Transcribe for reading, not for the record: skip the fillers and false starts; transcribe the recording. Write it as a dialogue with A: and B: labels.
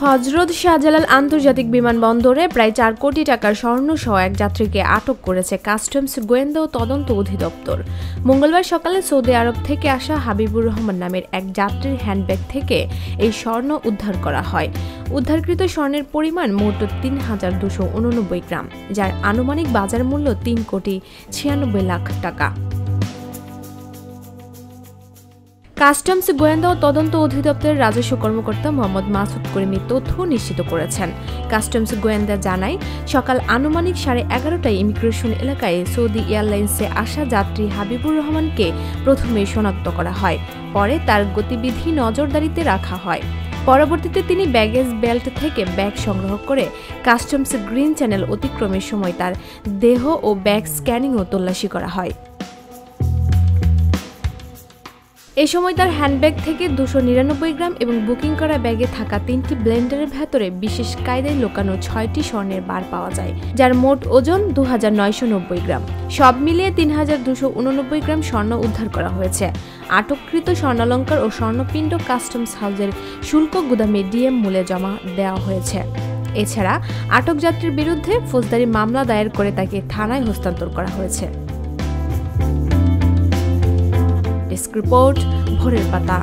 A: হযরত শাহজালাল আন্তর্জাতিক বিমানবন্দরে প্রায় 4 কোটি টাকার স্বর্ণসহ এক যাত্রীকে আটক করেছে কাস্টমস গোয়েন্দা ও তদন্ত অধিদপ্তর। মঙ্গলবার সকালে সৌদি আরব থেকে আসা হাবিবুর রহমান নামের এক যাত্রীর হ্যান্ডব্যাগ থেকে এই স্বর্ণ উদ্ধার করা হয়। উদ্ধারকৃত স্বর্ণের পরিমাণ মোট ৩,২৮৯ গ্রাম, যার আনুমানিক বাজার মূল্য ৩,96 লাখ টাকা। কাস্টমস গোয়েন্দা ও তদন্ত অধিদপ্তরের রাজস্ব কর্মকর্তা মোহাম্মদ মাসুদ করিম তথ্য নিশ্চিত করেছেন। কাস্টমস গোয়েন্দা জানায়, সকাল আনুমানিক 11:30টায় ইমিগ্রেশন এলাকায় সৌদি এয়ারলাইন্সে আসা যাত্রী হাবিবুর রহমানকে প্রথমে শনাক্ত করা হয়। পরে তার গতিবিধি নজরদারিতে রাখা হয়। পরবর্তীতে তিনি ব্যাগেজ বেল্ট থেকে ব্যাগ সংগ্রহ করে কাস্টমস গ্রিন চ্যানেল অতিক্রমের সময় তার দেহ ও ব্যাগ স্ক্যানিং ও তল্লাশি করা হয়। এ সময় তার হ্যান্ডব্যাগ থেকে 299 গ্রাম এবং বুকিং করা ব্যাগে থাকা 3টি ব্লেন্ডারের ভেতরে বিশেষ কায়দায় লুকানো 6টি স্বর্ণের বার পাওয়া যায়, যার মোট ওজন 2,990 গ্রাম। সব মিলিয়ে 3,289 গ্রাম স্বর্ণ উদ্ধার করা হয়েছে। আটককৃত স্বর্ণালঙ্কার ও স্বর্ণপিণ্ড কাস্টমস হাউসের শুল্ক গুদামে ডিএম মূল্যে জমা দেওয়া হয়েছে। এছাড়া আটক যাত্রীর বিরুদ্ধে ফৌজদারি মামলা দায়ের করে তাকে থানায় হস্তান্তর করা হয়েছে। ডেস্ক রিপোর্ট, ভোরের পাতা।